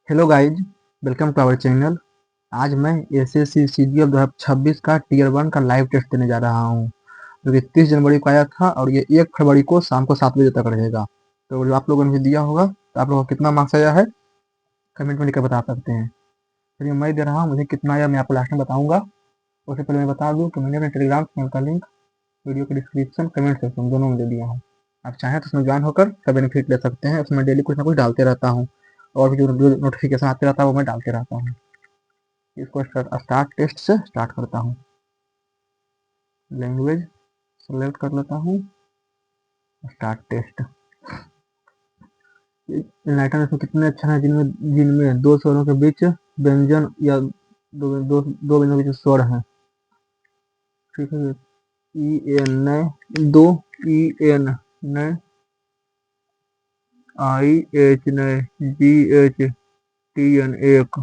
Hello guys, welcome to our channel. आज मैं SSC CGL 2026 का टीयर 1 का लाइव टेस्ट देने जा रहा हूँ, जो कि 30 जनवरी को आया था और ये 1 फरवरी को शाम को 7 बजे तक रहेगा। तो जो आप लोगों ने मुझे दिया होगा, तो आप लोगों को कितना मार्क्स आया है कमेंट में लिखकर बता सकते हैं। चलिए, मैं दे रहा हूँ, मुझे कितना आया मैं आपको लास्ट में बताऊँगा। उससे पहले मैं बता दूँ कि मैंने अपने टेलीग्राम चैनल का लिंक वीडियो के डिस्क्रिप्शन कमेंट सेक्शन दोनों में दे दिया हूँ। आप चाहें तो उसमें ज्वाइन होकर का बेनिफिट ले सकते हैं। उसमें डेली कुछ ना कुछ डालते रहता हूँ और भी जो नोटिफिकेशन आते रहता है वो मैं डालते रहता हूँ। इसको स्टार्ट टेस्ट से स्टार्ट करता हूँ। लैंग्वेज सेलेक्ट कर लेता हूँ। Start test. इनलाइटन इसमें कितने अक्षर हैं जिनमें दो स्वरों के बीच व्यंजन या दो व्यंजनों के बीच स्वर हैं। ठीक है। ई एन नए दो, ई एन नए, आई एच नए, जी एच, टी एन एक,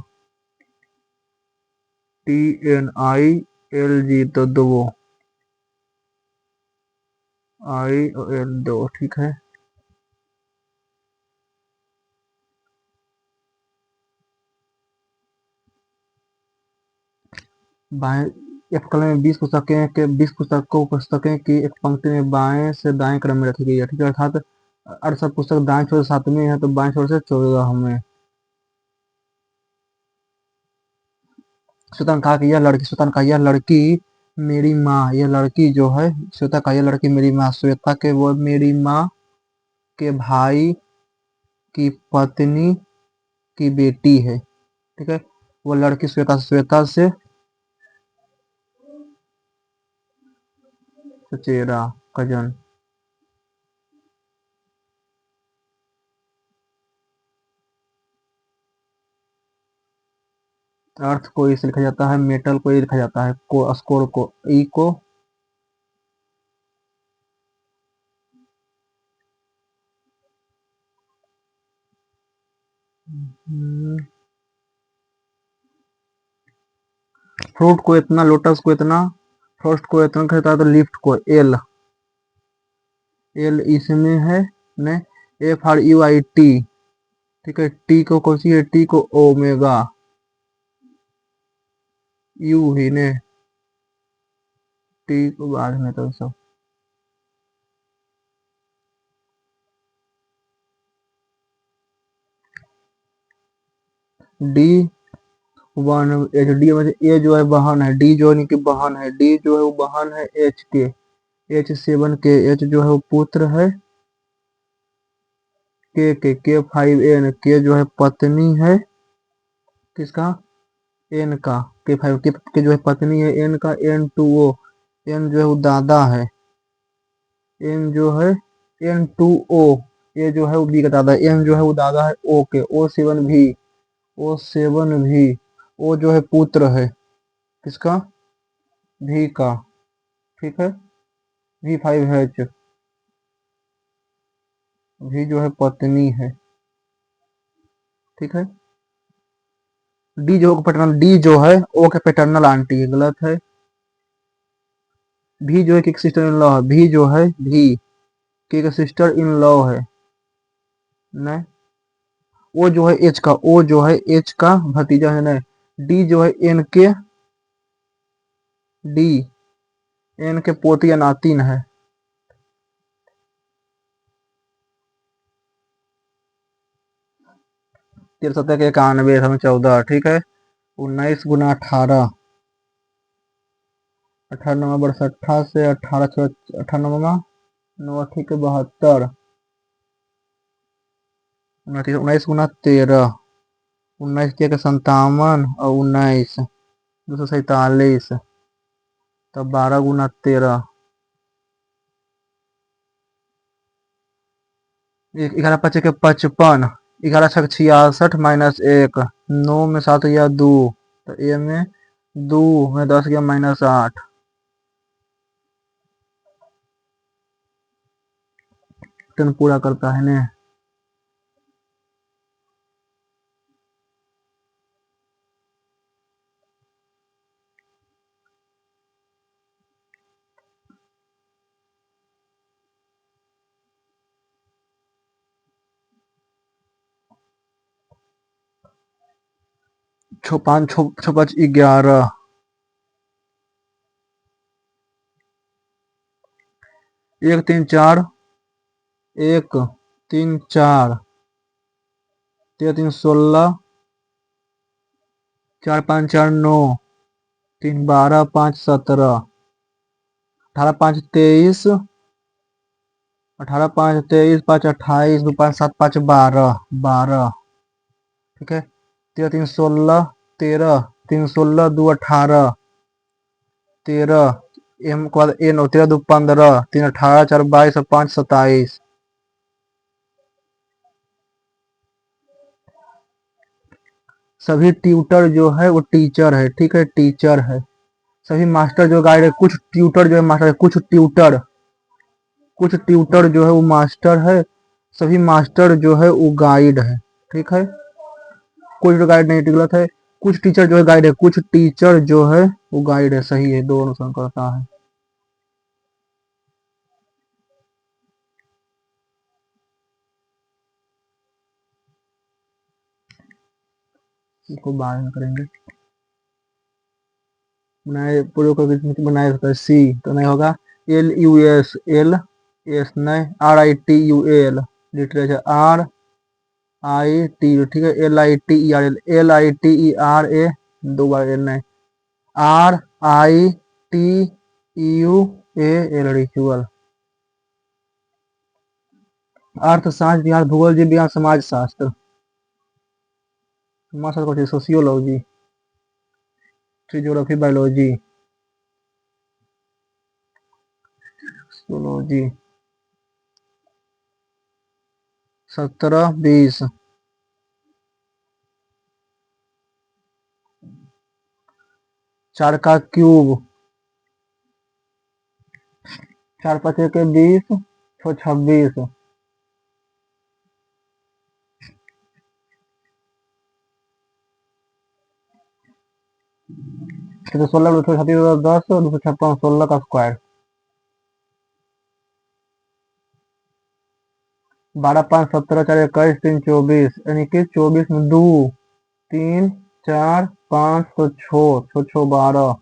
T N I L G तो दो, आई एल दो। ठीक है। बाएं एक कलम में 20 पुस्तकें की एक पंक्ति में बाएं से दाएं क्रम में रखी गई है। ठीक है। अर्थात सब पुस्तक दाएं छोर से 7वीं है तो बाएं छोर से 14 में। श्वेता ने कहा यह लड़की मेरी माँ, यह लड़की जो है श्वेता का, यह लड़की मेरी माँ, श्वेता के वो मेरी माँ के भाई की पत्नी की बेटी है। ठीक है। वो लड़की श्वेता से चचेरा कजन। अर्थ को इसे लिखा जाता है, मेटल को ये लिखा जाता है, को स्कोर को ई को। फ्रूट को इतना, लोटस को इतना, फर्स्ट को इतना कहता है तो लिफ्ट को एल, एल इसमें है ने, F R you I T. ठीक है। टी को कौन सी है, टी को ओमेगा, यू ही ने, टी को बाद में तो सब। डी वन एच, डी मतलब ए जो है बहन है, डी जो है इनकी बहन है, डी जो है वो बहन है एच के, H7 के, एच जो है वो पुत्र है के 5N, के जो है पत्नी है किसका, एन का, के 5 के जो है पत्नी है एन का, N2O, एन जो है वो दादा है, एन जो है N2O, ये जो है वो बी का दादा है, एन जो है वो दादा है ओ के, O7 भी, O7 भी, ओ जो है पुत्र है किसका, भी का। ठीक है। V5H, भी जो है पत्नी है। ठीक है। डी जो है ओ के पैटर्नल आंटी है, गलत है। भी जो है कि सिस्टर इन लॉ है, भी जो है भी कि सिस्टर इन लॉ है। नहीं, ओ जो है एच का, ओ जो है एच का भतीजा है। नहीं, डी जो है एन के, डी एन के पोती या नातिन है। 1391 14। ठीक है। 19 × 18, 18 अट्ठा से 18 9 ठीक है 72, 19 × 13, 19 और 19 247, तब 12 × 13, 11 × 5 = 55, 11 × 6 = 66 -1, 9 में 7 या 2, तो ए में 2 में 10 गया -8। टर्न पूरा करता है ने। छो पाँच छो छो पाँच 11, 1 3 4, 1 3 4, 3 3 16, 4 5 4 9, 3 12 5 17, 18 5 23, 18 5 23, 5 28, 2 5 7 5 12, 12, ठीक है। 13 3 16, 13, 3 16 2 18, 13, एम के बाद ए 9, 13 2 15, 3 18, 4 22 और 5 27। सभी ट्यूटर जो है वो टीचर है, ठीक है, टीचर है। सभी मास्टर जो गाइड है, कुछ ट्यूटर जो है मास्टर है, कुछ ट्यूटर जो है वो मास्टर है, सभी मास्टर जो है वो गाइड है, ठीक है। कुछ गाइड नहीं, गलत है। कुछ टीचर जो है गाइड है, कुछ टीचर जो है वो गाइड है, सही है, दो अनुसरण करता है। इसको बाद में करेंगे। बनाए पूरे को बनाया जाता है सी, तो नहीं होगा। LUS नहीं, RITUAL लिटरेचर, RIT, ठीक है। LITER दो बार एल नहीं, RITUAL रिचुअल। अर्थशास्त्र, इतिहास, भूगोल, जीव विज्ञान, समाज शास्त्र, सोशियोलॉजी, ज्योग्राफी, बायोलॉजी, सोलॉजी, 17 20, 4 का क्यूब, 4 5 के 20, 6 26, तो 16 10, 256, 16 का स्क्वायर, 12 5 17, 4 21, 3 24, यानी कि 24 में 2 3 4 5 तो 6 6 12।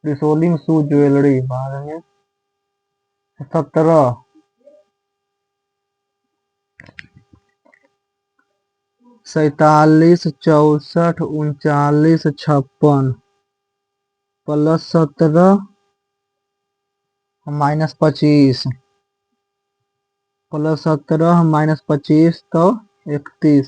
रिसोलिंग शू ज्वेलरी 17, 47 64 39 56 प्लस 17 -25, प्लस 17 -25 तो 31,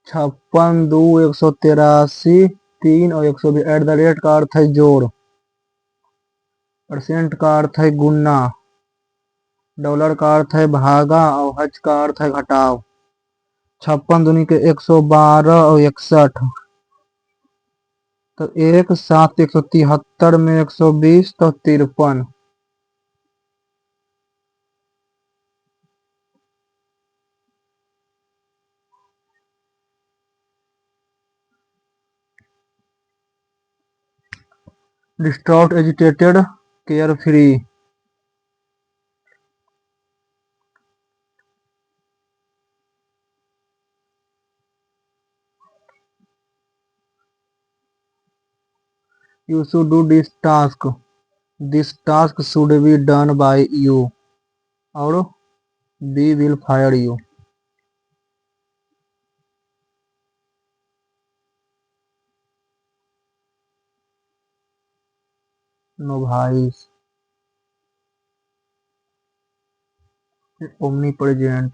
56 2 183, 3 और 120। एट द रेट का अर्थ है जोड़, परसेंट का अर्थ है गुना, डॉलर का अर्थ है भागा और हज का अर्थ है घटाव। 56 दूनी के 112 और 61, तो 1 7 173 में 120 तो 53। Distraught, agitated, care free. You should do this task. This task should be done by you. और we will fire you. No भाई, omnipresent.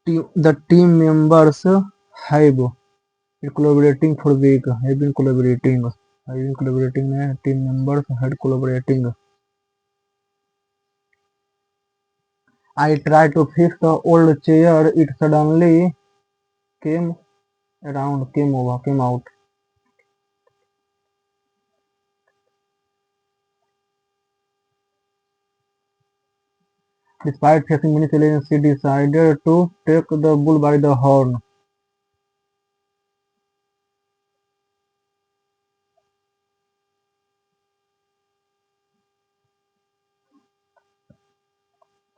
The team members have been collaborating for week. Have been collaborating. Have been collaborating. Team members had collaborating. I tried to fix the old chair. It suddenly came came out. Despite facing many challenges, she decided to take the bull by the horn.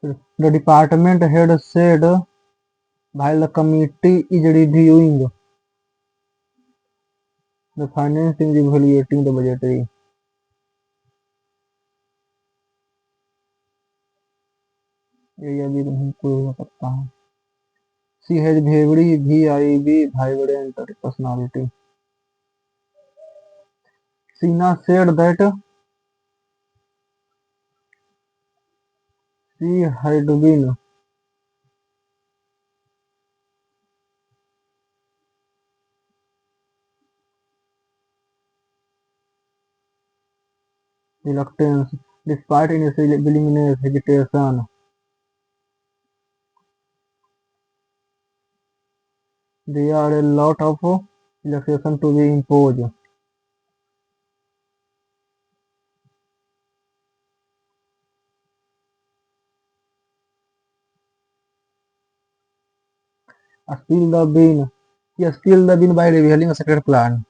The department head said while the committee is reviewing the financing, evaluating the budgetary. ये अभी नहीं कोई हो सकता है. She has very VIB vibrant personality. Sina said that she had been reluctant despite initial willingness, hesitation. There are a lot of relaxation to be imposed. Spill the bean. He spilled the bean by revealing a secret plan.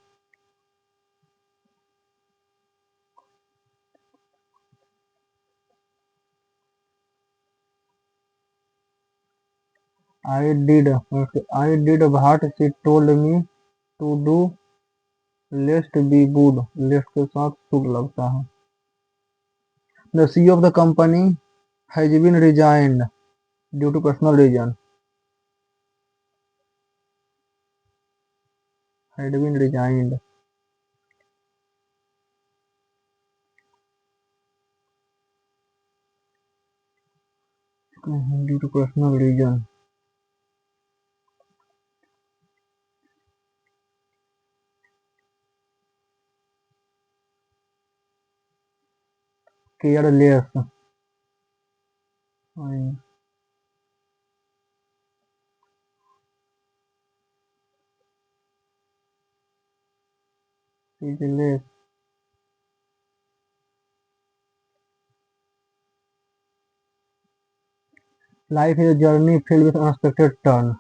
I did. I did what she told me to do. Lest be good. Lest के साथ शुभ लगता है. The CEO of the company has been resigned due to personal reason. Had been resigned due to personal reason. Careless. Careless. Life is a journey filled with unexpected turns.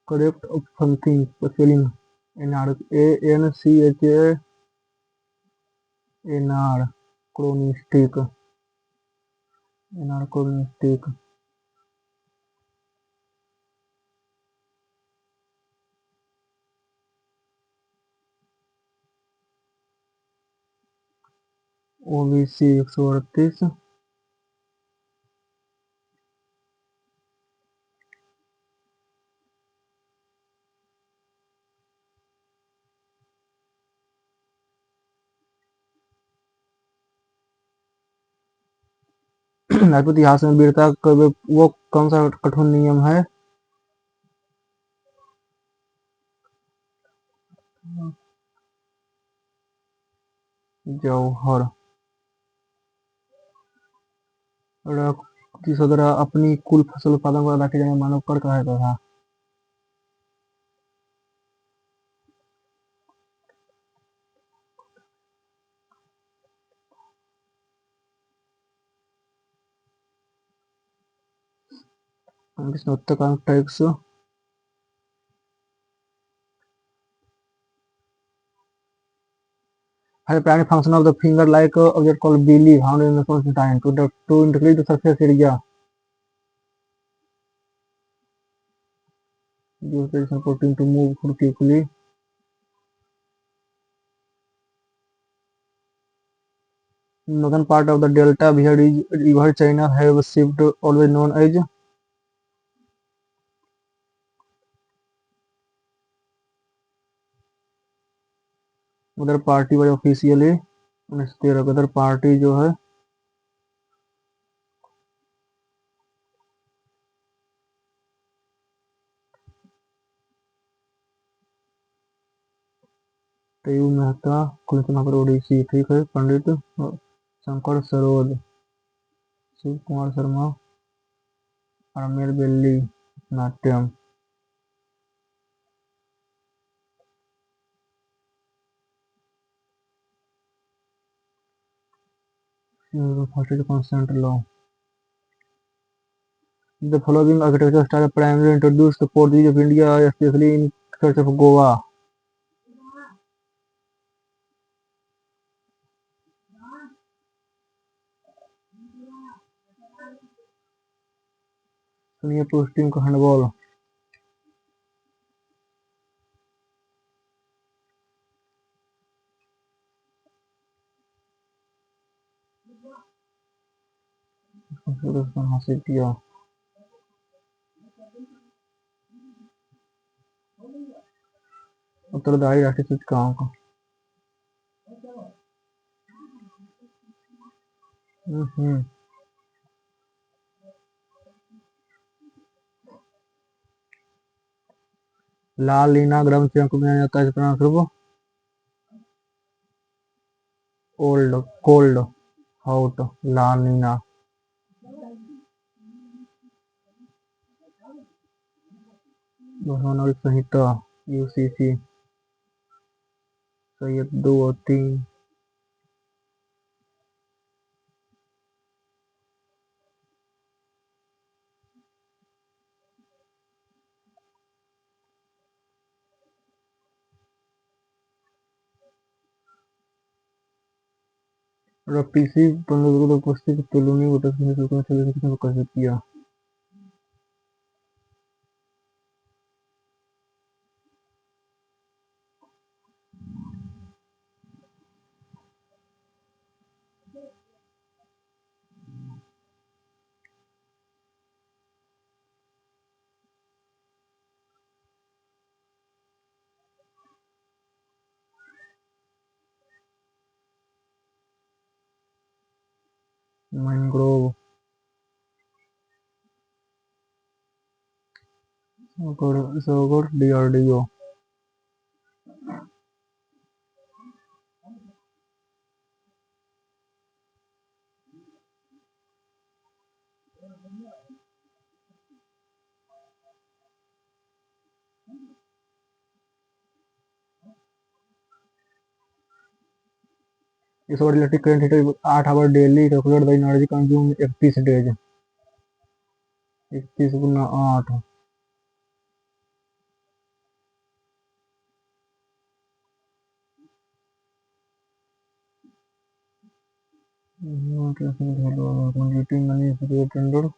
Correct of something. Spelling. ANCHA. Anachronistic. Anachronistic. OBC 138. Rajput इतिहास में वीरता का वो कौन सा कठोर नियम है? जौहर. जिस द्वारा अपनी कुल फसल उत्पादन को अदा किया जाने मानव कर कहा जाता था. उत्तर tax. Has a primary function of the finger-like object called belly found in the intestine to increase the surface area. Use the protein to move food quickly. Northern part of the delta where river China have shipped always known as other party was officially other party जो है तयू मेहता कुलचनापर ओडिसी. ठीक है. पंडित शंकर सरोद, शिव कुमार शर्मा, आमेर बेल्ली, Natyam. First consent law. The following architectural style primarily introduced the Portuguese of India, especially in Church of Goa. सुनिए पुरुष टीम का हैंडबॉल। हासिल किया। उत्तरदायी राष्ट्रीय सूचकांक। ला लीना ग्राम से अंक में जाता है परिणामस्वरूप ओल्ड, कोल्ड, हॉट, ला नीना। नागरिक संहिता यूसीसी सैयद 2 और 3। पीसी 15 उपस्थित तुलनी विकसित किया। Mangrove, DRDO. इस बार electric current heater 8 hour daily calculate the energy consume 31 days. 31 गुना 8। Tender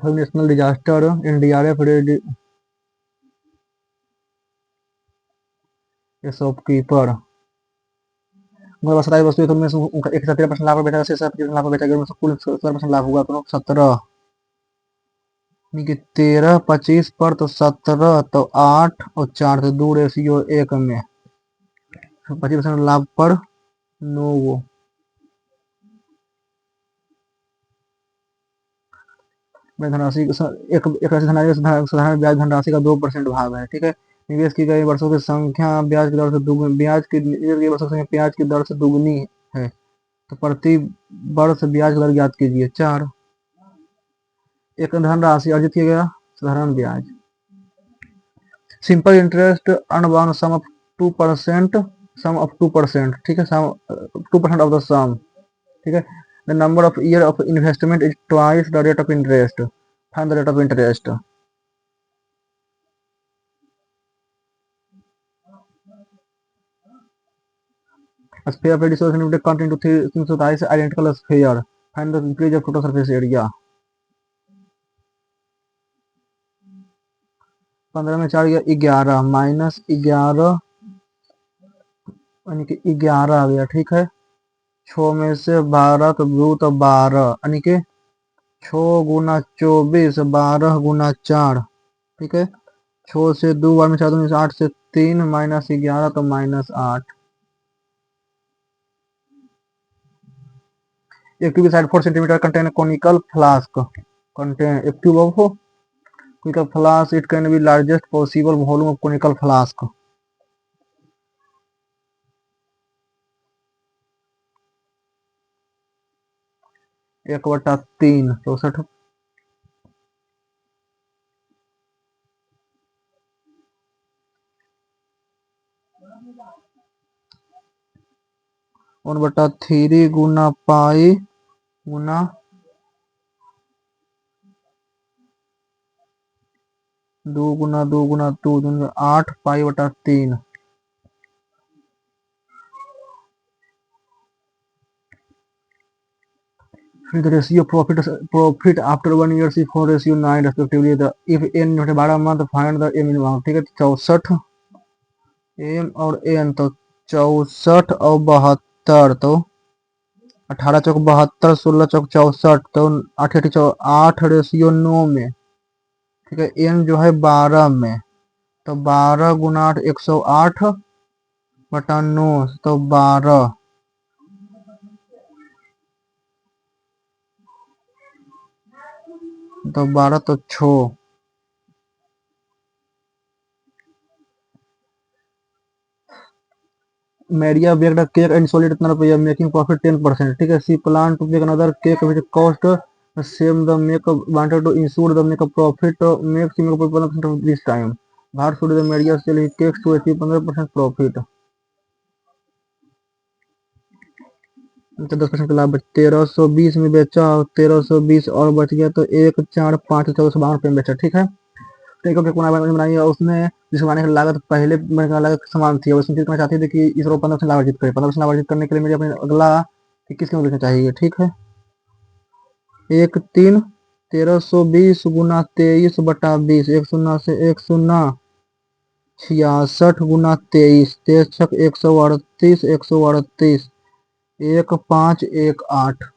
national disaster NDRF shopkeeper. मतलब 27 वस्तुएं में से उनका 113% लाभ पर बेचा, 25% लाभ पर बेचा गया, कुल 17% लाभ हुआ। तो 17 यानी कि 13 25 पर तो 17 तो 8 और 4 तो 2 रेशियो 1 में 25% लाभ पर 9। धनराशि एक राशि धनराशि साधारण ब्याज धनराशि का 2% भाग है। ठीक है। निवेश की गई वर्षों की संख्या ब्याज की दर से दुगनी, निवेश की वर्षों की संख्या ब्याज की दर से दुगनी है। तो प्रति वर्ष ब्याज दर ज्ञात कीजिए। 4 एक धनराशि अर्जित किया गया साधारण ब्याज। Simple interest earn sum of 2%, sum of 2%। ठीक है। Sum 2% of the sum. ठीक है। The number of year of investment is twice the rate of interest. Find the rate of interest. A sphere of radius is cut into three thrice identical sphere. Find the increase of total surface area. 15 में 4 11 minus 11 यानी कि 11 आ गया। ठीक है। 6 में से 12 तो 2 तो 12 यानी कि 6 गुना 24 12 गुना 4। ठीक है। 6 से 2 बार में 4 2 8 से 3 माइनस 11 तो minus 8। A cube inside 4 centimeter contain a conical flask. Contain a cube of conical flask. It can be largest possible volume of conical flask. 1/3 64। 1/3 गुना पाई गुना 2 गुना 2 गुना 2 8 पाई/3। फिर the ratio profit after 1 year is 4 ratio 9 respectively the if n जो है 12 month find the m amount ठीक है 64 m और n तो 64 और 72 तो 18 चौक 72 16 चौक 64 तो 8 रेशियो 9 में ठीक है n जो है 12 में तो 12 गुना 8 108 बटा 9 तो 12 तो 12 तो 6 Media baked a cake and sold it at रुपया making profit 10%. ठीक है C plan to bake another cake which cost same the make wanted to insure the make profit make C make 15% of this time भार should the media sell he cakes to achieve 15% profit तो 10% का लाभ 1320 में बेचा और 1320 और बच गया तो 1 4 5 1452 रुपये में बेचा ठीक है टेक ऑफ बनाई है उसने जिसको बनाने की लागत पहले लागत समान थी उसमें करना चाहती थी कि इसरो 15% लाभ अर्जित करे 15% लाभ अर्जित करने के लिए मुझे अपने अगला 21 के लिखना चाहिए ठीक है 1 3 1320 गुना 23 बटा 20 1 0 से 1 0 66 गुना 23 63 138 138 1518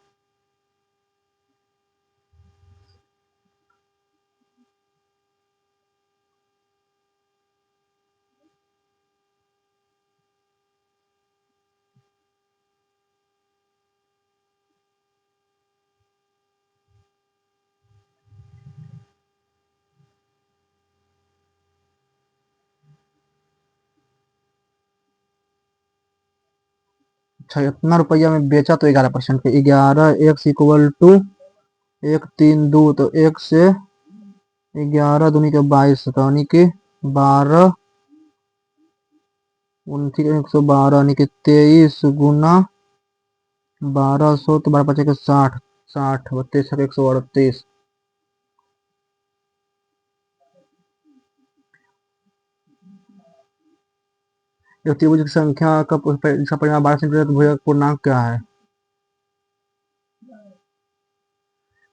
अच्छा इतना रुपया में बेचा तो 11% पे 11 एक्स इक्वल टू 1 3 2 तो 1 से 11 दूनी के 22 यानी कि 12 112 यानी कि 23 गुना 1200 तो 12 पचे के 60 60 32 138 जो त्रिभुज की संख्या का इसका परिमाण 12 सेंटीमीटर भुजा का पूर्णांक क्या है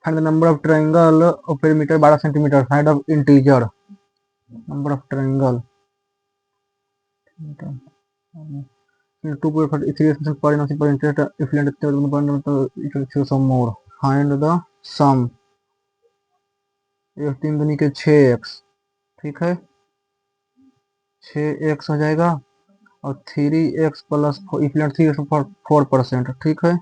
find the number of triangle of perimeter 12 centimetre side of integer number of triangle 2.3 per innocent per interest if some more find the sum ये 3 दूनी के 6x ठीक है 6x हो जाएगा और 3x प्लस इफिलेंट 4% ठीक है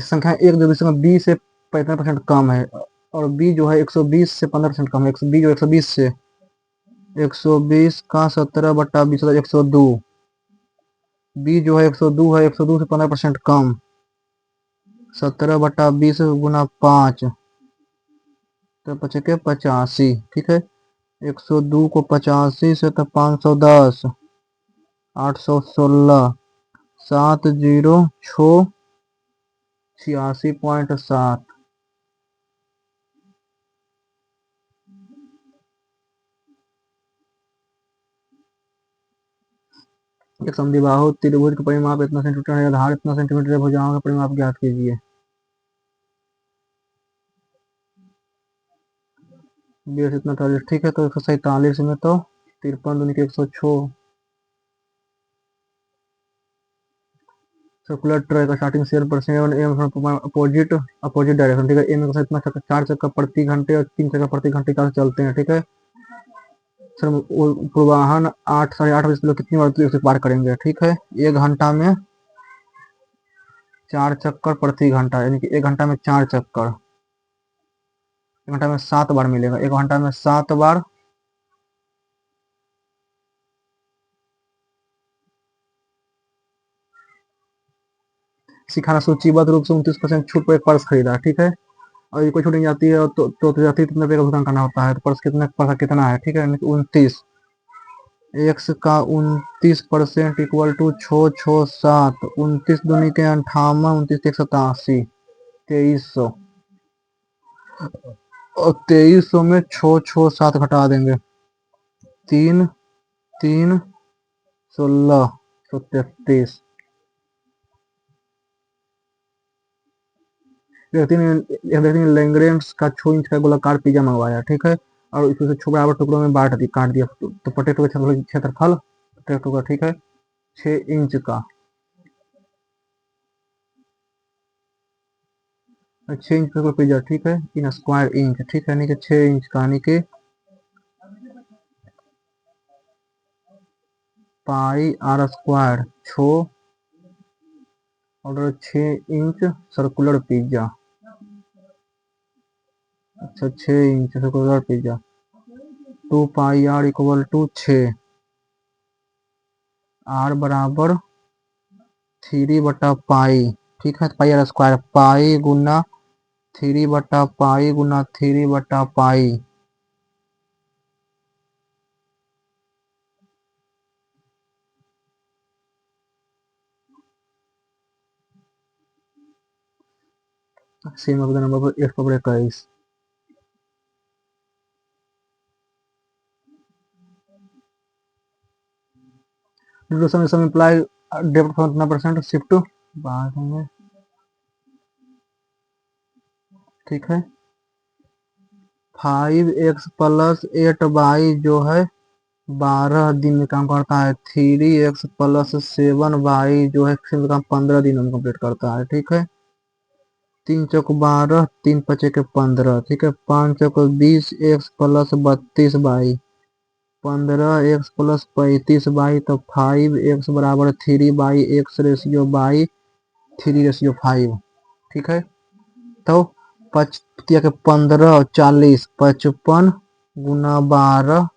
संख्या एक जो जिसमें बी से 15% कम है और बी जो है 120 से 15% कम है बी जो 120 से 120 का 17 बटा 20 102 बी जो है 102 है 102 से 15% कम 17 बटा 20 गुना 5 तो बचे के 85 ठीक है 102 को 85 से तो 510 816 706 86.7 एक समद्विबाहु त्रिभुज का परिमाप इतना सेंटीमीटर है आधार इतना सेंटीमीटर है भुजाओं का परिमाप ज्ञात कीजिए बेस इतना 40 ठीक है तो 147 में तो 53 दूनी के 106 सर्कुलर ट्रैक का starting 7% M opposite opposite direction ठीक है एम का इतना 4 चक्कर प्रति घंटे और 3 चक्कर प्रति घंटे का चलते हैं ठीक है सर पूर्वाहन 8 8:30 बजे कितनी बार से पार करेंगे ठीक है 1 घंटा में 4 चक्कर प्रति घंटा यानी कि 1 घंटा में 4 चक्कर 1 घंटा में 7 बार मिलेगा 1 घंटा में 7 बार सिखाना सूचीबद्ध रूप से 29% छूट पर एक पर्स खरीदा ठीक है और ये कोई छूट नहीं जाती है तो जाती है कितने रुपये का भुगतान करना होता है तो पर्स कितना है ठीक है 29 एक्स का 29% इक्वल टू 667 29 दूनी के 58 29 187 2300 और 2300 में छो छो 7 घटा देंगे, 3 3 1633। व्यक्ति ने लैंग्रेंस का 6 इंच का गोलाकार पिज्जा मंगवाया, ठीक है, और इसे 6 बराबर टुकड़ों में काट दिया, तो पोटैटो का क्षेत्रफल पोटैटो का, ठीक है, 6 इंच का, 6 इंच का पिज्जा, ठीक है, इन स्क्वायर इंच, ठीक है, यानी कि 6 इंच का, यानी कि पाई आर स्क्वायर 6 और 6 इंच सर्कुलर पिज्जा। अच्छा, 6 inch circular pizza, 2 pi r equal to 6, r बराबर 3/पाई, ठीक है, पाई आर स्क्वायर, पाई गुना 3/पाई गुना 3/पाई, सेम ऑफ द नंबर पर x power 21। Sum imply depth for कितना परसेंट शिफ्ट बाद में, ठीक है, 5x प्लस 8y जो है 12 दिन में काम करता है, 3x प्लस 7y जो है काम 15 दिन में कंप्लीट करता है, ठीक है, 3 चौक 12, 3 पचे के 15, ठीक है, 5 चौक 20, x plus 32y, 15x plus 35y, तो 5x बराबर 3/x रेशियो बाई 3/5, ठीक है, तो 5 के 15 और 40, 55 गुना 12,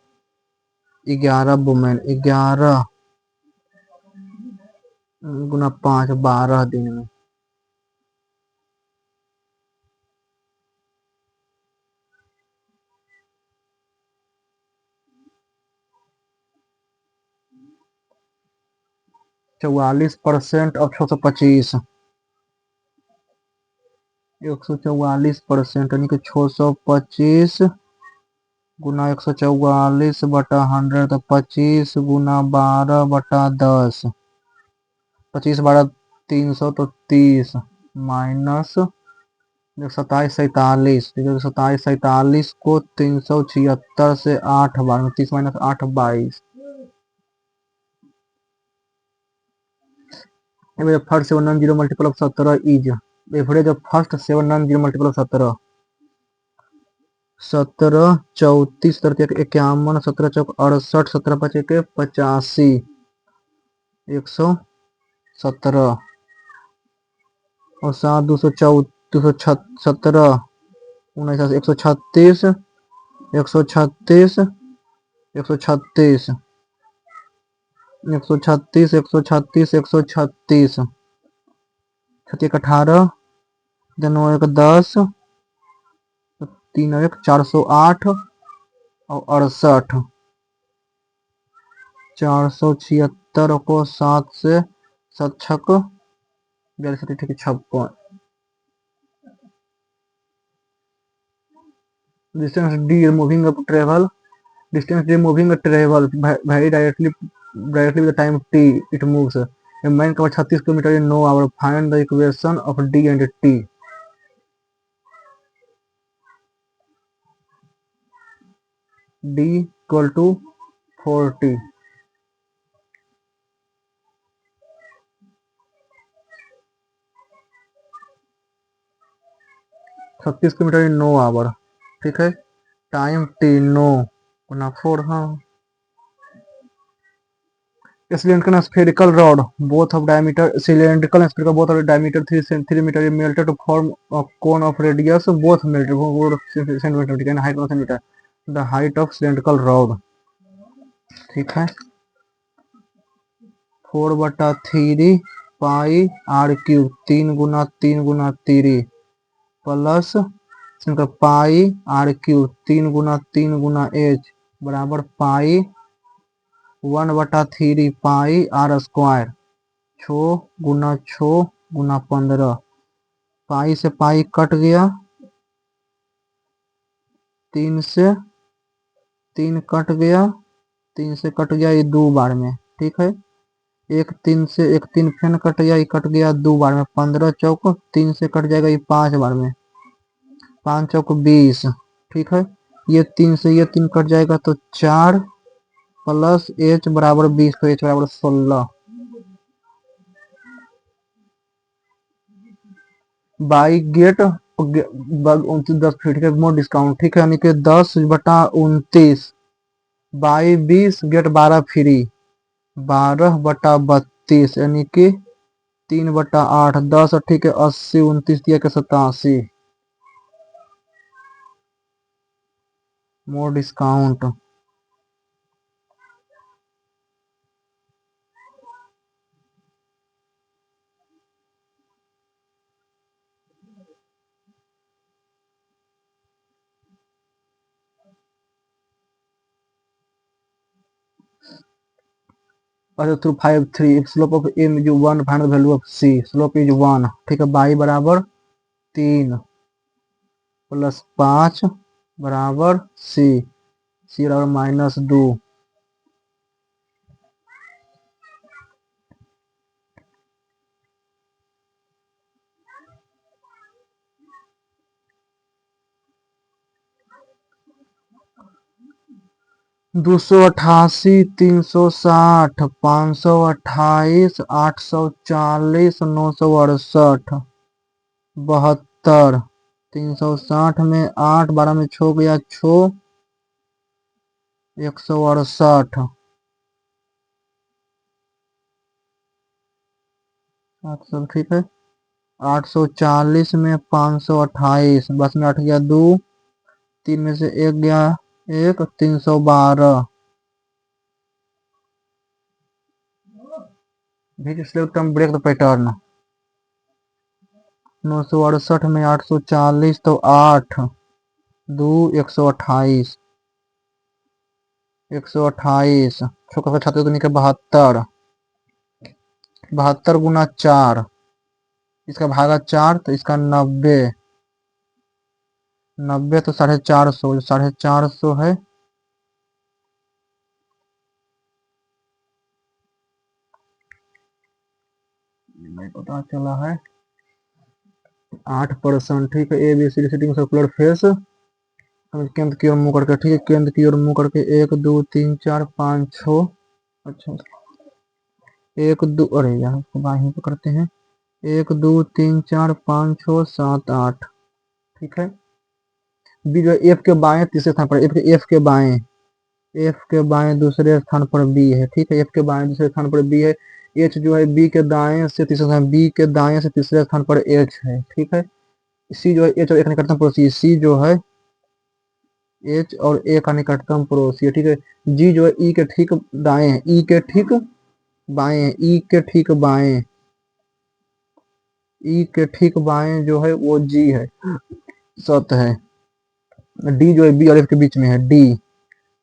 11 वुमेन, 11 गुना 5, 12 दिन में, 44% और 625, 144%, यानी कि 625 गुना 144/100, तो 25 गुना 12/10, 25 12 300, तो 30 माइनस 27 सैतालीस को 376 से 8 बार, 30 minus 8 22, first 790 multiple of 17 is average of first 790 multiple of 17, 17 34 17 51, 17 चौक 68, 17 पचे के 85, 117 और 7 217, 19 136, 136, 136, 136, 136, 136, 18, 10, 3 1 408 और 68, 476 को 7 से 7 छक 42, ठीक है, 56, distance d moving up travel, distance d moving a travel vary directly with the time t it moves, a man covers 36 km in no hour, find the equation of d and t, d equal to 40, 36 kilometre in 9 hour, ठीक है, time T 9 गुना 4, हाँ, cylindrical spherical rod both of diameter, cylindrical and spherical both of diameter 3 meter melted to form a cone of radius both melted 4 centimeter, and height 1 centimeter, the height of cylindrical rod, ठीक है, 4/3 pi are cube, 3 गुना 3 गुना 3 plus pi are cube 3 गुना 3 गुना H बराबर pi 1/3 pi r square, 6 गुना 6 गुना 15, पाई से pi cut गया, 3 से 3 कट गया, 3 से कट गया ये 2 बार में, ठीक है। एक 3 से एक 3 फिर कट गया, ये कट गया 2 बार में, 15 चौक 3 से कट जाएगा ये 5 बार में, 5 चौक 20, ठीक है। ये 3 से ये 3 कट जाएगा तो 4 प्लस एच बराबर 20, तो एच बराबर 16। बाई गेट 29 10 फीट के मोर डिस्काउंट, ठीक है, यानी कि 10/29 बाई 20 गेट 12 फ्री, 12/32 यानी कि 3/8, 10 ठीक है 80, 29 दिया के 87, मोर डिस्काउंट। अच्छा through 5 3 slope of M is 1 find the value of C, slope is 1, ठीक है। बाई बराबर 3 प्लस 5 बराबर सी बराबर -2। 288, 360, 528, 840, 968, 72, 360 में 8, 12 में छो गया छो, 168, 700, ठीक है। 840 में 528, बस में 8 गया 2, 3 में से 1 गया 1, 312। Break the pattern. 968 में 840 तो 8 2 128, 128 छोटा सा छात्र दुनी के 72, 72 गुना 4, इसका भागा 4 तो इसका 90, 90 तो 450, 450 है, नहीं पता चला है 8%, ठीक है। A B C D sitting circular face, केंद्र की ओर मुंह करके, ठीक है, केंद्र की ओर मुंह करके 1 2 3 4 5 6, अच्छा 1 2, अरे यार इसको बाहीं पे करते हैं, 1 2 3 4 5 6 7 8, ठीक है। बी जो एफ के बाएं तीसरे स्थान पर, एफ के बाएं, एफ के बाएं दूसरे स्थान पर बी है, ठीक है, एफ के बाएं दूसरे स्थान पर बी है। एच जो है बी के दाएं से तीसरे स्थान, बी के दाएं से तीसरे स्थान पर एच है, ठीक है। सी जो है एच और एक निकटतम पड़ोसी, सी जो है एच और ए का निकटतम पड़ोसी है, ठीक है। जी जो है ई के ठीक दाएं है, ई के ठीक बाएं है, ई के ठीक बाएं, ई के ठीक बाएं जो है वो जी है, सत है। डी जो है बी और एफ के बीच में है, डी,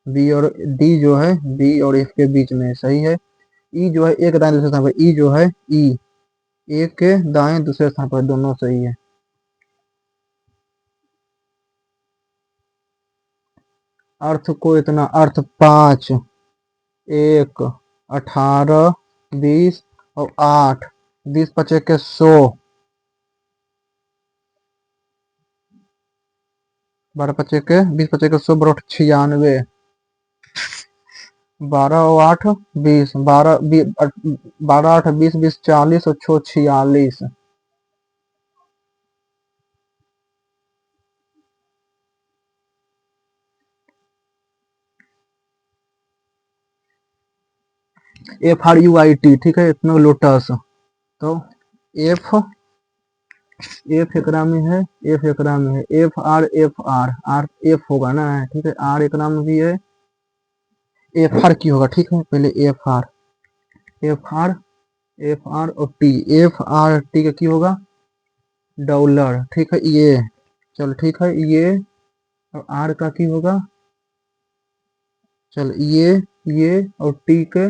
बी और डी जो है बी और एफ के बीच में है, सही है। ई जो है एक दाएं दूसरे स्थान पर, ई जो है ई एक के दाएं दूसरे स्थान पर, दोनों सही है। अर्थ को इतना, अर्थ 5 1 18 20 और 8, 20 पचे के 100, 12 पचे के 20 पचे के 100 बरोट 96, 12 और 8 20, 12 12 8 20 20 40 और 6 46। FRUIT, ठीक है, इतना लोटस, तो एफ एफ एकरा में है, एफ एकरा में है, एफ एफ होगा ना, ठीक है, आर एकरा में भी है, एफ आर की होगा, ठीक है। पहले F R, F R, F R और टी, एफ आर टी का की होगा डॉलर, ठीक है ये, चल ठीक है ये, और आर का की होगा, चल ये और टी के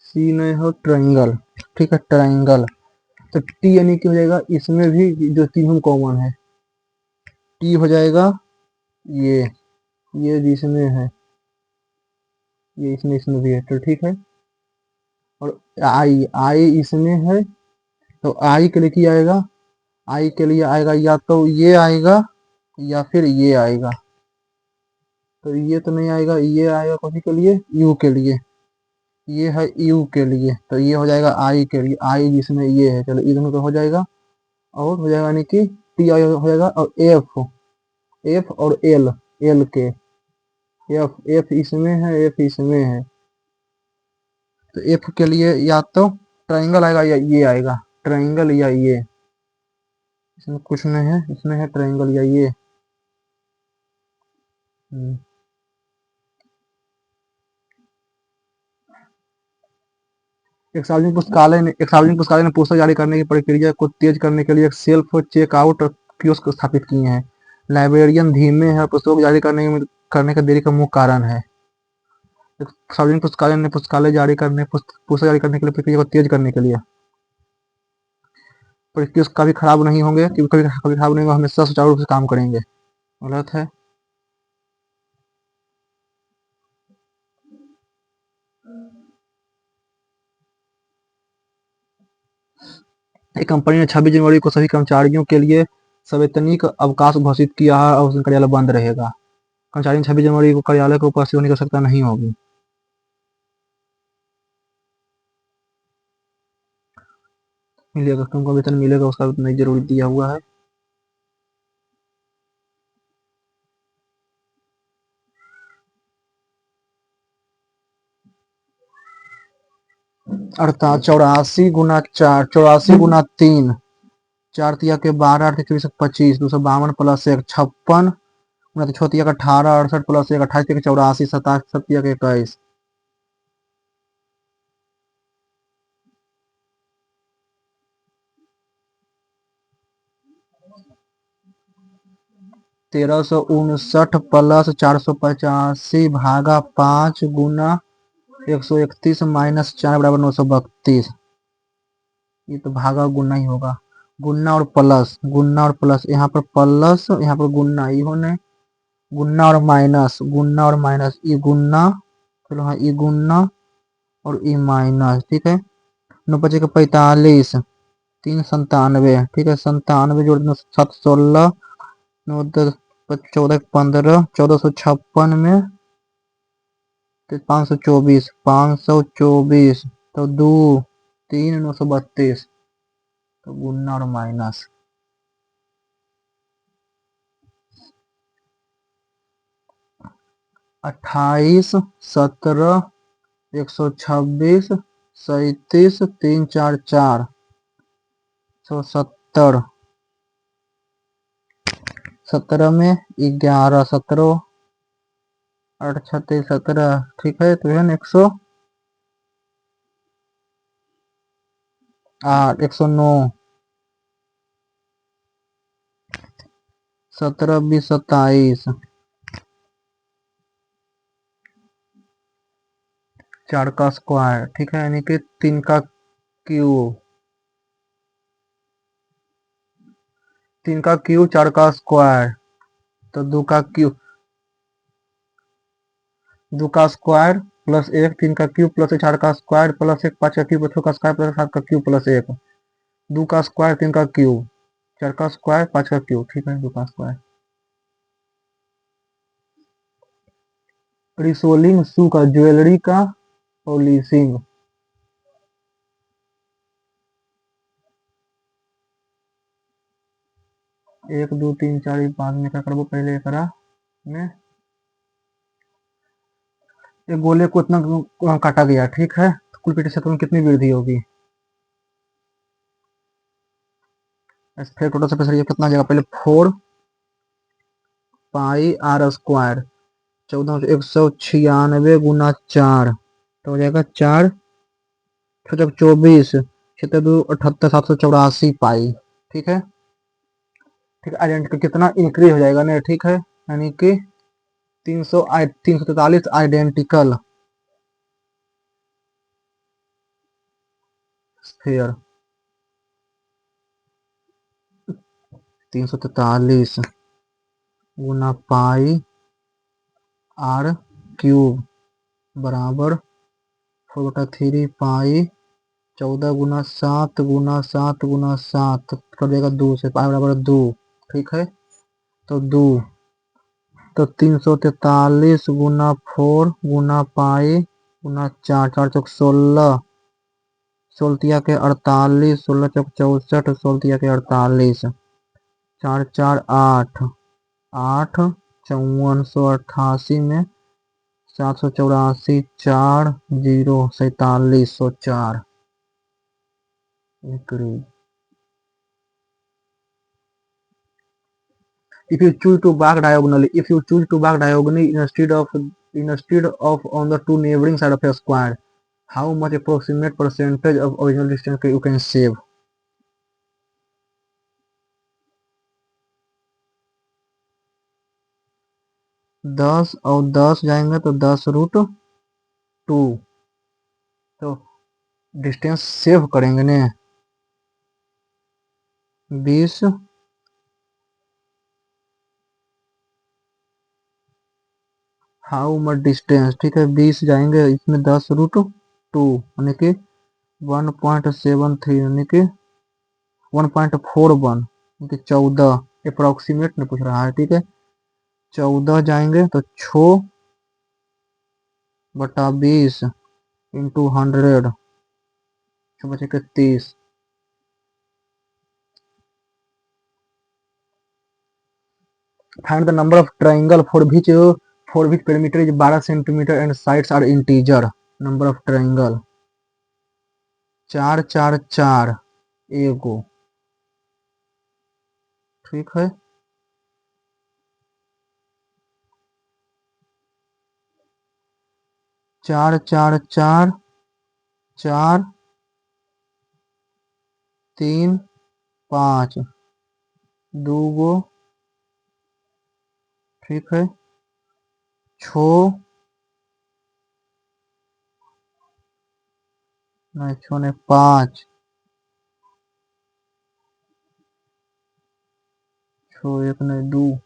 सी नहीं हो ट्रायंगल, ठीक है ट्रायंगल, तो टी यानी कि हो जाएगा इसमें भी जो तीनों कॉमन है, टी हो जाएगा ये ये जिसमें है, ये इसमें इसमें भी है, तो ठीक है। और आई आई इसमें है, तो आई के लिए क्या आएगा, आई के लिए आएगा या तो ये आएगा या फिर ये आएगा। तो ये तो नहीं आएगा, ये आएगा कौन के लिए, यू के लिए, ये है यू के लिए, तो ये हो जाएगा आई के लिए, आई जिसमें ये है, चलो ये दोनों तो हो जाएगा। और हो जाएगा यानी कि टी आई हो जाएगा, और एफ, एफ और एल, एल के, एफ एफ इसमें है, एफ इसमें है, तो एफ के लिए या तो ट्राइंगल आएगा या ये आएगा, ट्राइंगल या ये, इसमें कुछ नहीं है, इसमें है ट्राइंगल या ये। एक सार्वजनिक पुस्तकालय ने पुस्तक जारी करने की प्रक्रिया को तेज करने के लिए एक सेल्फ चेकआउट कियोस्क स्थापित किए हैं। लाइब्रेरियन धीमे हैं और पुस्तकों जारी करने का देरी का मुख्य कारण है। एक सार्वजनिक पुस्तकालय ने पुस्तक जारी करने के लिए प्रक्रिया को तेज करने के लिए, कियोस्क कभी खराब नहीं होंगे, कभी कभी खराब नहीं होंगे, हमेशा सुचारू रूप से काम करेंगे। गलत है। एक कंपनी ने 26 जनवरी को सभी कर्मचारियों के लिए सवैतनिक अवकाश घोषित किया है और उसका कार्यालय बंद रहेगा। कर्मचारी ने 26 जनवरी को कार्यालय को उपस्थित होने की आवश्यकता नहीं होगी। मिलेगा, तुमको वेतन मिलेगा, उसका नहीं जरूरी दिया हुआ है। अर्थात 84 गुना 4, 84 गुना 3, 4 तिया के 12, 8 के 24, 25, 252 प्लस 1, 56 गुना 6 तिया का 18, 68 प्लस 1, 28 तिया के 84, 27 7 तिया के 21, 1359 प्लस 485 भागा 5 गुना 131 माइनस 4 बराबर 932। ये तो भागा गुना ही होगा, गुना और प्लस, गुना और प्लस, यहाँ पर प्लस, यहाँ पर गुना, ये होने गुना और माइनस, गुना और माइनस, ये गुना, चलो हाँ ये गुना और ये माइनस, ठीक है। 9 × 5 = 45, 3 × 97, ठीक है, 97 जोड़ 7 × 16, 9 × 10 = 14, 15, 1456 में 524, 524, तो 2 3 932, तो गुना और माइनस। 28 17 126 37 344 170, 17 में 11, 17 8 36 17, ठीक है, तो है 108, 109, 17 20 27, 4 का स्क्वायर, ठीक है, यानी कि 3 का क्यूब, 3 का क्यूब 4 का स्क्वायर, तो 2 का क्यूब, 2 का स्क्वायर प्लस 1, 3 का क्यूब प्लस 4 का स्क्वायर प्लस 1, 5 का क्यूब, 6 का स्क्वायर प्लस 7 का क्यूब प्लस 1, 2 का स्क्वायर, 3 का क्यूब, 4 का स्क्वायर, 5 का क्यूब, ठीक है, 2 का स्क्वायर। रिसोलिंग शू का, ज्वेलरी का पॉलिशिंग, 1 2 3 4 5 में क्या करबो, पहले एकरा में एक गोले को इतना काटा गया, ठीक है, तो कुल पीछे क्षेत्र में कितनी वृद्धि होगी। फिर टोटल सरफेस एरिया कितना आ जाएगा, पहले 4 पाई आर स्क्वायर, 1496 गुना 4, तो हो जाएगा 4 24, 7 784 पाई, ठीक है। ठीक है, आइडेंटिकल कितना इंक्रीज हो जाएगा ना, ठीक है, यानी कि 343 आइडेंटिकल स्फीयर। 343 गुना पाई आर क्यूब बराबर 4/3 पाई 14 गुना 7 कर देगा 2 से, पाई बराबर 2। ठीक है, तो 2 तो 343 गुना 4 गुना पाई गुना 4, 4 × 16, 16 के 48, 16 × 64, 16 के 48, 4 × 4 = 8, 8 5488 में 784, 4 0 4704 degree. If you choose to back diagonally instead of on the two neighboring side of a square, how much approximate percentage of original distance you can save? 10 और 10 जाएंगे तो 10√2, तो डिस्टेंस सेव करेंगे ने 20, हाउ मच डिस्टेंस। ठीक है, 20 जाएंगे इसमें 10√2 यानी कि 1.73 यानी कि 1.41 यानी कि 14 अप्रोक्सीमेट में पूछ रहा है। ठीक है, 14 जाएंगे तो 6/20 इंटू 100 बचे 30। Find the number of triangle for which perimeter is 12 centimeter and sides are integer. Number of triangle 4 4 4 एगो। ठीक है, 4 4 4 4 3 5 2 ठीक है, 6 नहीं 6 नहीं 5 6 1 नहीं 2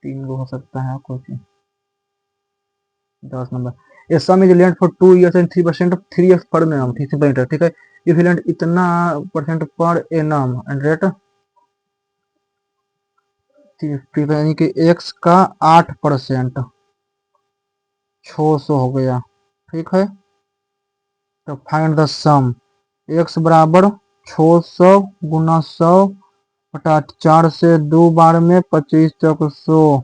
3 हो सकता है कुछ 10 number. A sum is lent for 2 years and 3% of 3 years per annum। ठीक है, if you lend इतना परसेंट पर annum and rate यानी कि x का 8% 600 हो गया। ठीक है, तो फाइंड द सम। x बराबर 600 गुना 100 बटा 4 से 2 बार में 25 चौक 100,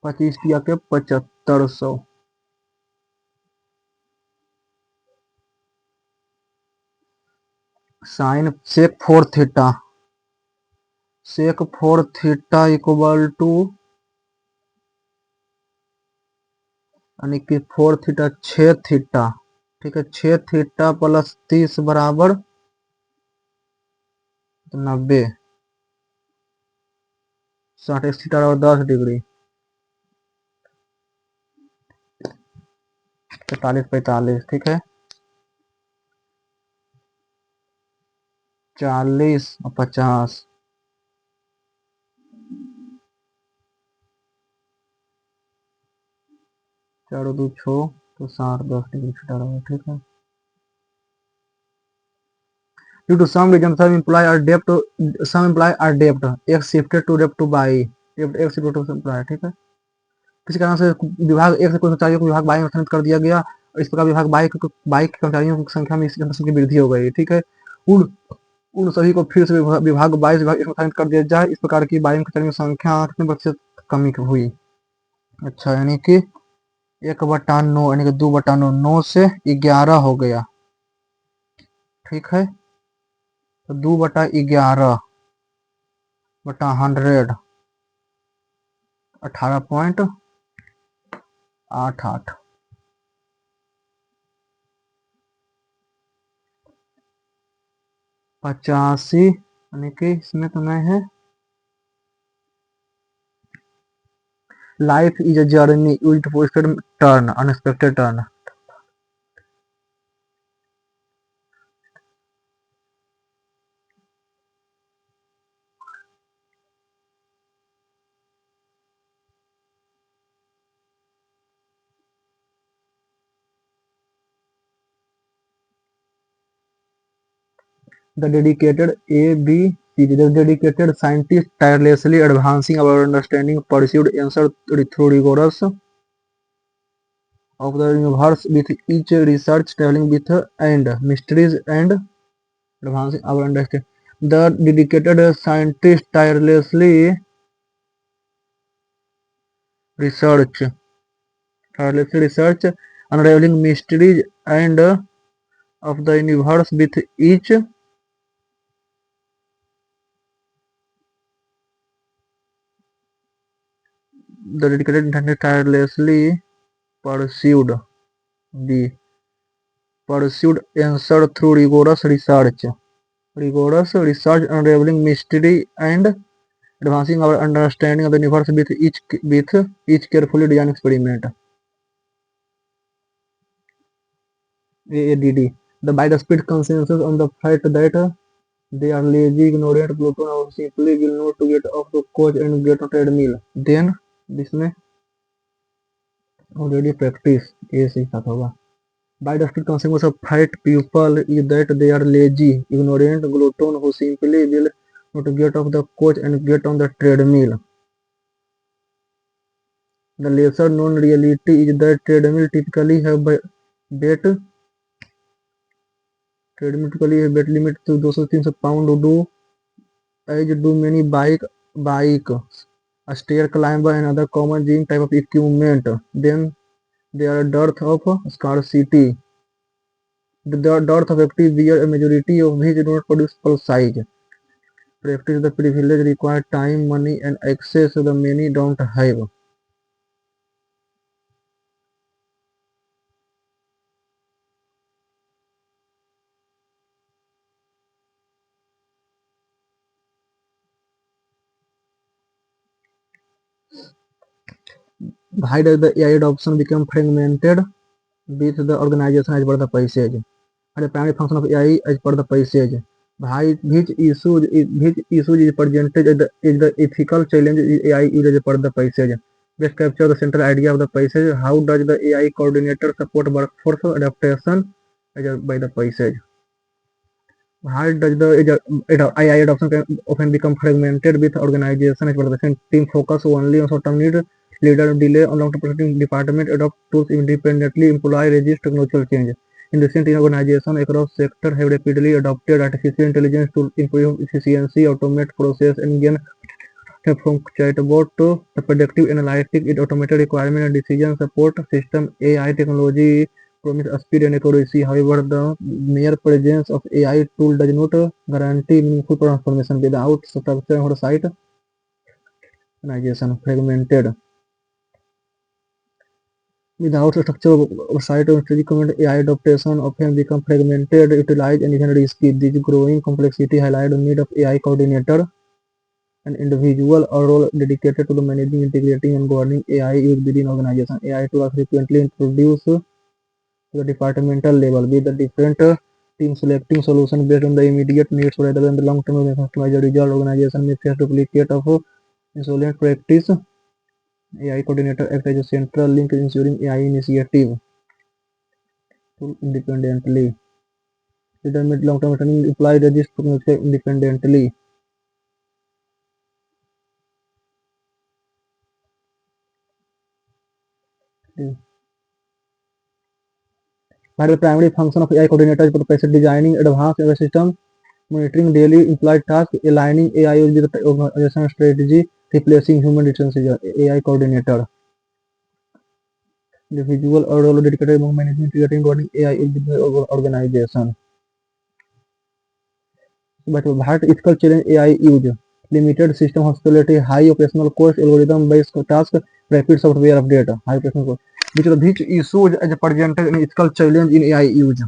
25 किया के 7500। Sine sec 4 theta equal to यानी कि 4 थीटा 6 थीटा। ठीक है, 6 थीटा प्लस 30 बराबर 90, 60 थीटा और 10 डिग्री 45 45। ठीक है, 40 और 50 4 2 6 तो 60 10 डिग्री छुटा रहा है। ठीक है, due to some reason some employee are debt x shifted to debt to buy x shifted to employee। ठीक है, किसी कारण से विभाग एक से कुछ कर्मचारियों को विभाग बाई में स्थानांतरित कर दिया गया और इस प्रकार विभाग बाई के कर्मचारियों की संख्या में की वृद्धि हो गई। ठीक है, उन उन सभी को फिर से विभाग 22 विभाग में स्थानांतरित कर दिया जाए। इस प्रकार की बाई में कर्मचारियों की संख्या कितने प्रतिशत कमी हुई। अच्छा, यानी कि 1/9 यानी कि 2/9 9 से 11 हो गया। ठीक है, तो 2/11 बटा 100 18.88। 85 यानी कि इसमें तो नहीं है। Life is a journey used for turn unexpected turn. The dedicated scientists tirelessly advancing our understanding pursued answer through rigorous of the universe with each research traveling with and mysteries and advancing our understanding. The dedicated scientists research, tirelessly research, unraveling mysteries and of the universe with each the dedicated scientists tirelessly pursued the pursued answer through rigorous research unraveling mystery and advancing our understanding of the universe with each carefully designed experiment. AADD. By the split consensus on the fact that they are lazy, ignorant, Pluton or simply will not get off the couch and get on treadmill. Then जिसमें already practice ये सीखा था होगा. By the strict consequence of fat people is that they are lazy, ignorant, glutton who simply will not get off the couch and get on the treadmill. The lesser known reality is that treadmill typically have weight limit to 200-300 pound do as do many bike, a stair climber and other common gym type of equipment. Then there are dearth of scarcity. The dearth of active wear, a majority of which do not produce plus size. Practice the privilege require time, money and access the many don't have. Why does the AI adoption become fragmented with the organization as per the passage? The primary function of AI as per the passage. Why which issues is presented is the ethical challenge AI uses as per the passage. Best capture the central idea of the passage. How does the AI coordinator support workforce adaptation by the passage? How does the AI adoption can often become fragmented with organization as per the team focus only on short-term need, leader delay on long-term protecting department, adopt tools independently, employ resist technological change. In recent organizations across sectors have rapidly adopted artificial intelligence to improve efficiency, automate process, and gain from chatbot to the predictive analytics, it automated requirement and decision support system. AI technology promise speed and accuracy. However, the mere presence of AI tool does not guarantee meaningful transformation without structure and oversight. Organization fragmented. Without structure oversight or strategic commitment, AI adoption often become fragmented, utilized, and even risky. This growing complexity highlights the need of AI coordinator, an individual or role dedicated to the managing, integrating, and governing AI use within organization. AI tools are frequently introduced to the departmental level, with the different teams selecting solutions based on the immediate needs rather than the long-term customized result. Organization may face duplicate of insolent practice. AI coordinator acts as a central link ensuring AI initiative to independently. Determine long-term training apply register independently. While the primary function of AI coordinator is process designing advanced AI system, monitoring daily employee tasks, aligning AI with the organization strategy, replacing human decision AI coordinator. The visual or role dedicated among management regarding governing AI in the organization. But what ethical challenge AI use? Limited system hospitality, high operational cost, algorithm-based task, rapid software update, high operational cost. Which issues as presented in ethical challenge in AI use?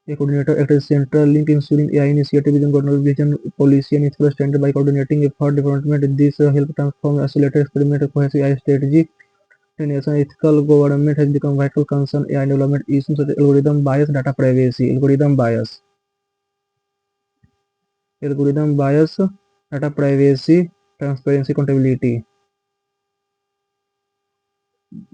A coordinator acts as central link ensuring AI initiative within government vision, policy, and ethical standard by coordinating effort development. This help transform isolated experiment to cohesive AI strategy. In ethical government has become vital concern. AI development issues such as algorithm bias, data privacy, data privacy, transparency, accountability.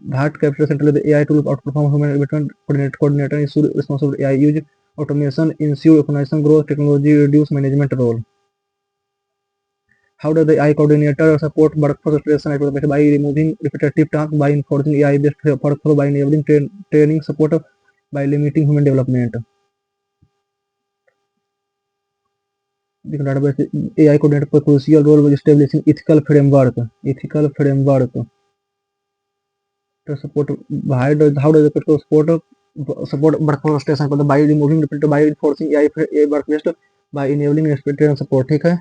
That captures central the AI tool outperform human development coordinator ensure responsible AI use automation ensure organization growth technology reduce management role. How does the AI coordinator support workforce stress and automation? By removing repetitive tasks, by enforcing AI-based workflow, by enabling training support, by limiting human development. The database AI coordinator play a crucial role with establishing ethical framework. Ethical framework to support how does it support workforce stress and by removing repetitive by enforcing AI work based by enabling expected support. ठीक है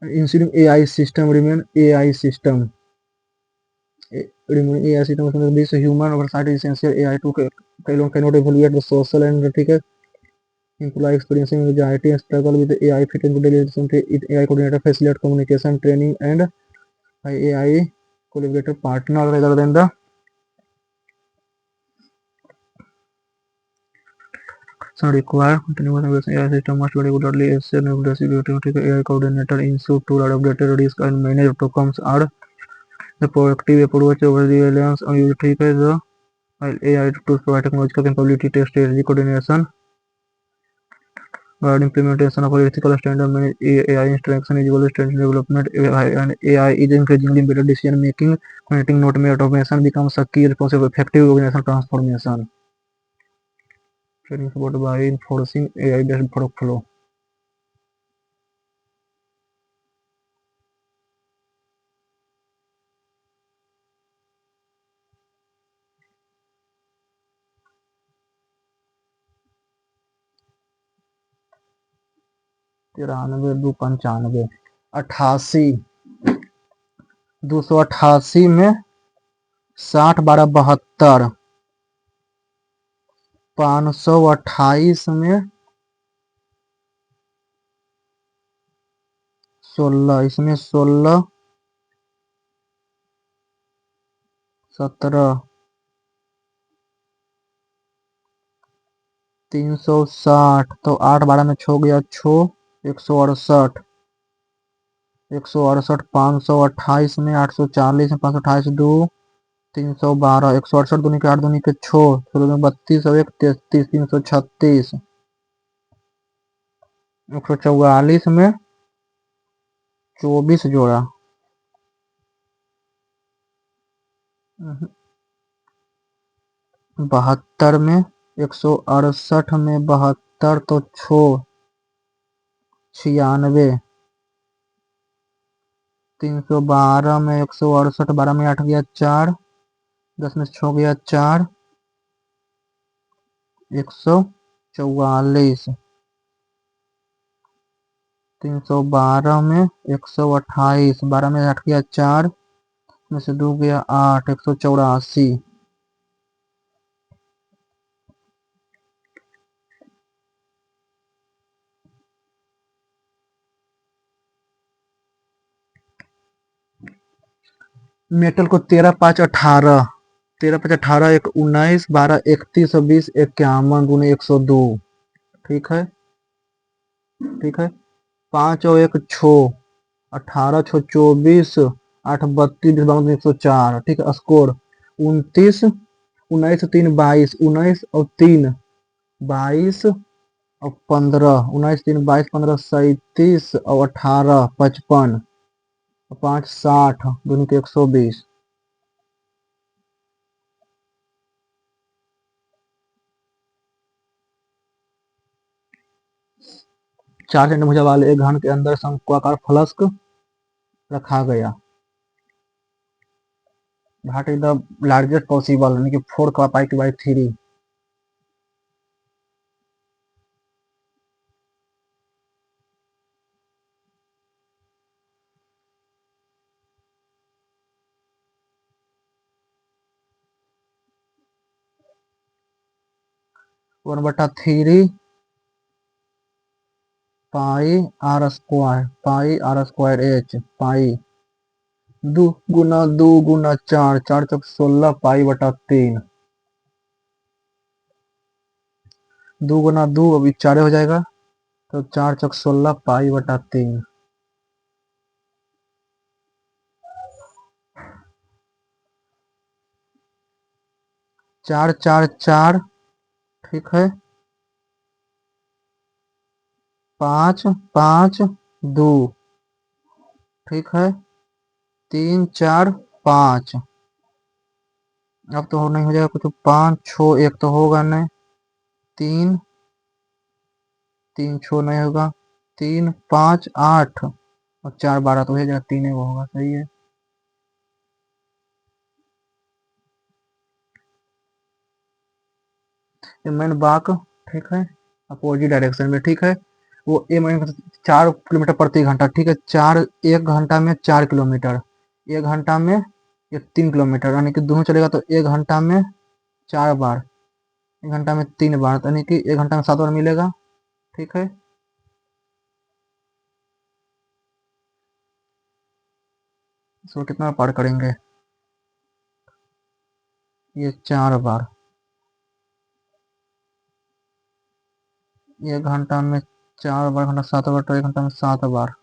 ensuring AI system remain AI system removing AI system this human oversight is essential AI to cannot evaluate the social and ठीक है employee experiencing anxiety and struggle with AI fit into daily AI coordinator facilitate communication training and AI collaborator partner rather than the some require continuous evaluation. AI system must be regularly assessed and evaluated. AI coordinator ensure to updated risk and manage outcomes are the proactive approach over the reliance on you ठीक है the while AI tools provide technological capability test strategy coordination guide implementation of ethical standard manage AI interaction is equal standard development and AI is increasingly embedded decision making connecting not mere automation becomes a key responsible effective organizational transformation. Training support by enforcing AI based workflow. 93 2 95 88 288 में 60 12 72 528 में 16 इसमें 16 17 360 तो 8 12 में छो गया छो 168 168 528 में 840 में 528 2 312 168 दूनी के 8 दूनी के छो 32 और 1 33 336 144 में 24 जोड़ा 72 में 168 में 72 तो छो 96 312 में 168 12 में 8 गया 4 10 में 6 गया 4 144 312 में 128 12 में 8 गया 4 में से 2 गया 8 184 मेटल को 13 5 18 13 5 18 1 19 12 31 20 51 गुने 102 ठीक है 5 और 1 छो 18 छो 24 8 32 22 104 ठीक है स्कोर 29 19 3 22 19 और 3 22 और 15 19 3 22 15 37 और 18 55 5 60 दोनों के 120 4 सेंटीमीटर भुजा वाले एक घन के अंदर शंक्वाकार फ्लास्क रखा गया that is the largest possible यानी कि 4 का pi by 3 1/3 pi r square H pi 2 गुना 4 4 चौक 16 पाई/3 2 गुना 2 अभी 4 हो जाएगा तो 4 चौक 16 पाई/3 4 4 4, ठीक है, 5 5 2, ठीक है, 3 4 5। अब तो नहीं हो जाएगा कुछ, 5 6 1 तो होगा नहीं, 3 3 6 नहीं होगा, 3 5 8 और 4 12 तो हो जाएगा, 3 वो होगा, सही है। ये मैन बाक, ठीक है, अपोजिट डायरेक्शन में, ठीक है, वो ए मैन 4 किलोमीटर प्रति घंटा, ठीक है, 1 घंटा में 4 किलोमीटर, 1 घंटा में ये 3 किलोमीटर, यानी कि दोनों चलेगा तो 1 घंटा में 4 बार, 1 घंटा में 3 बार, यानी कि 1 घंटा में 7 बार मिलेगा, ठीक है। इसको कितना पार करेंगे, ये 4 बार, 1 घंटा में 4 बार, घंटा 7 बार, तो 1 घंटा में 7 बार।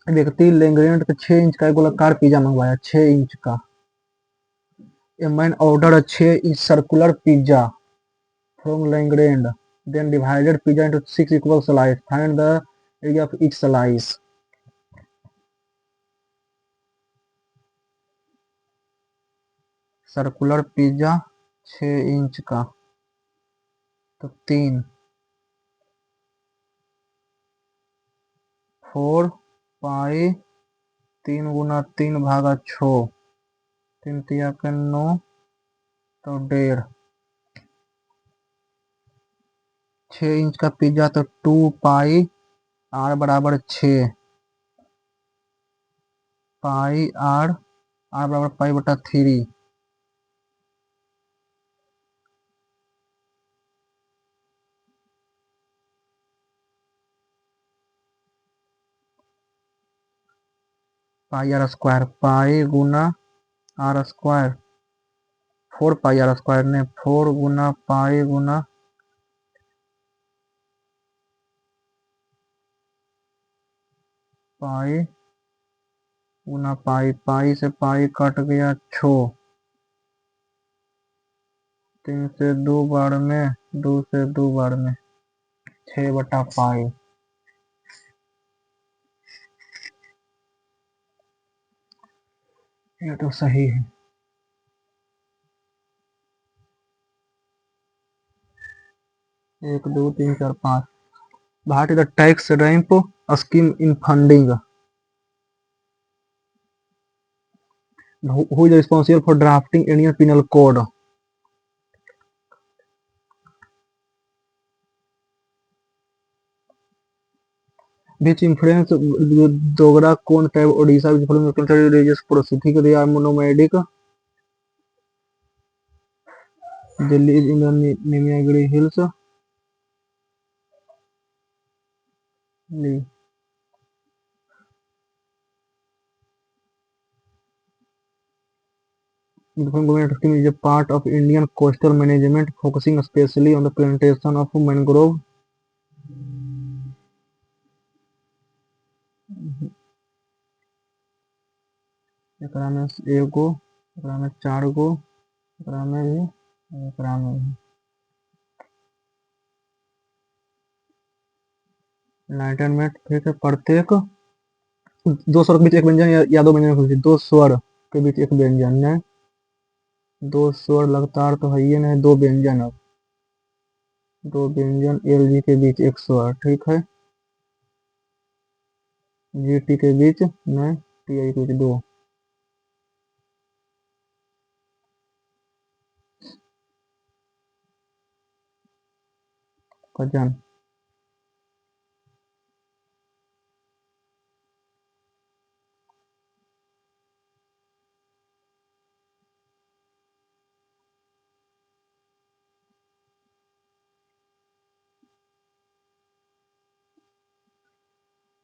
व्यक्ति लैंग्लैंड का 6 इंच का एक गोलाकार पिज्जा मंगवाया, 6 इंच का। A man ordered a 6 inch circular pizza from Lengland, then divided pizza into 6 equal slices. Find the area of each slice. Circular pizza 6 inch का, तो 3 4 पाई, 3 गुना 3 भागा 6, 3 तिया के 9, तो 1.5। 6 इंच का पिज्जा तो 2 पाई आर बराबर 6, पाई आर बराबर पाई/3। पाई आर स्क्वायर, पाई गुना r square, 4 pi r square ने 4 गुना पाई गुना पाई, पाई से पाई कट गया 6, 3 से 2 बार में, 2 से 2 बार में, 6/पाई। ये तो सही है। 1 2 3 4 5। What is the tax ramp scheme in funding? Who is responsible for drafting Indian Penal Code? Which influence Dogra Cone tribe Odisha which following considered religious procedure? They are nomadic. Delhi is in the Nimagiri Hills. Lee. Indian government scheme is a part of Indian coastal management, focusing especially on the plantation of mangrove. एकरा में एगो, एकरा में 4 गो, एकरा में भी, एकरा में भी। एनलाइटनमेंट, ठीक है, प्रत्येक 2 स्वर के बीच एक व्यंजन या 2 व्यंजन के बीच, 2 स्वर के बीच एक व्यंजन है, 2 स्वर लगातार तो है ये नहीं, 2 व्यंजन, अब 2 व्यंजन एल जी के बीच एक स्वर, ठीक है, जी टी के बीच नहीं, टी आई के बीच 2। कजन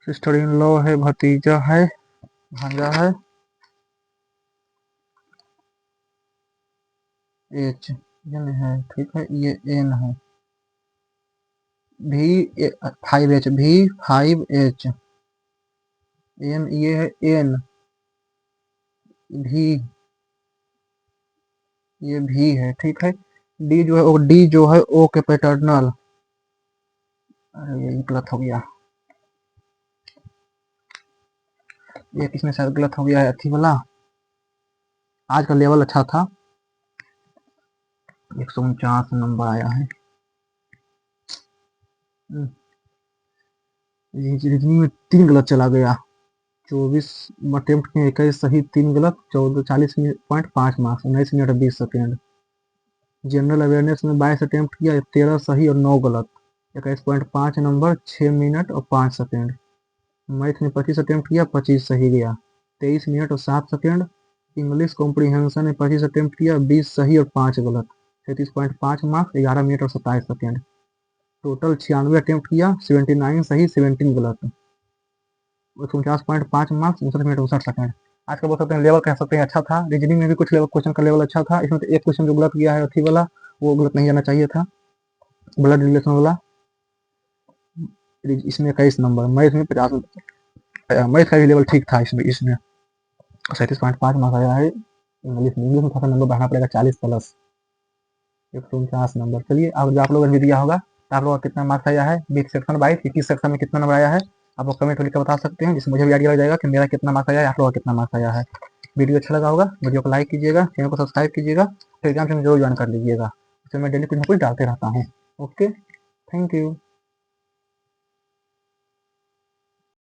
सिस्टर इन लॉ है, भतीजा है, भांजा है। एच एन है, ठीक है, ये एन है, भी 5H, भी 5H, एन ये है एन, भी, ये भी है, ठीक है। डी जो है वो, डी जो है ओ के पैटर्नल, अरे ये गलत हो गया, ये किसमें शायद गलत हो गया है, अथी वाला। आज का लेवल अच्छा था, 149 नंबर आया है। रीजनिंग में 3 गलत चला गया। 24 अटेम्प्ट किए, 21 सही, 3 गलत, 14 40.5 मार्क्स, 19 मिनट और 20 सेकेंड। जनरल अवेयरनेस में 22 अटेम्प्ट किया, 13 सही और 9 गलत, 21.5 नंबर, 6 मिनट और 5 सेकेंड। मैथ में 25 अटेम्प्ट किया, 25 सही गया, 23 मिनट और 7 सेकेंड। इंग्लिश कॉम्प्रीहेंशन में 25 अटेम्प्ट किया, 20 सही और 5 गलत, 33.5 मार्क्स, 11 मिनट और 27 सेकेंड। टोटल 96 अटेम्प्ट किया, 79 सही, 17 गलत, 49.5 मार्क्स, 59 मिनट 59 सेकंड। आज का बोल सकते हैं लेवल कह सकते हैं अच्छा था। रीजनिंग में भी कुछ लेवल क्वेश्चन का लेवल अच्छा था। इसमें तो एक क्वेश्चन जो गलत गया है अथी वाला, वो गलत नहीं जाना चाहिए था, ब्लड रिलेशन वाला। इसमें 21 नंबर, मैथ में 50, मैथ का भी लेवल ठीक था। इसमें इसमें 37.5 मार्क्स आया है। इंग्लिश में थोड़ा नंबर बढ़ाना पड़ेगा, 40 प्लस 149 नंबर। चलिए, अब जो आप लोगों ने भी दिया होगा, तो आप लोगों का कितना मार्क्स आया है, बीच सेक्शन वाइज किस सेक्शन में कितना नंबर आया है, आप लोग कमेंट लिख कर बता सकते हैं, जिससे मुझे भी आइडिया लग जाएगा कि मेरा कितना मार्क्स आया है, आप लोगों का कितना मार्क्स आया है। वीडियो अच्छा लगा होगा, वीडियो को लाइक कीजिएगा, चैनल को सब्सक्राइब कीजिएगा, टेलीग्राम चैनल जरूर ज्वाइन कर लीजिएगा, इसमें मैं डेली कुछ ना कुछ डालते रहता हूँ। Okay, thank you.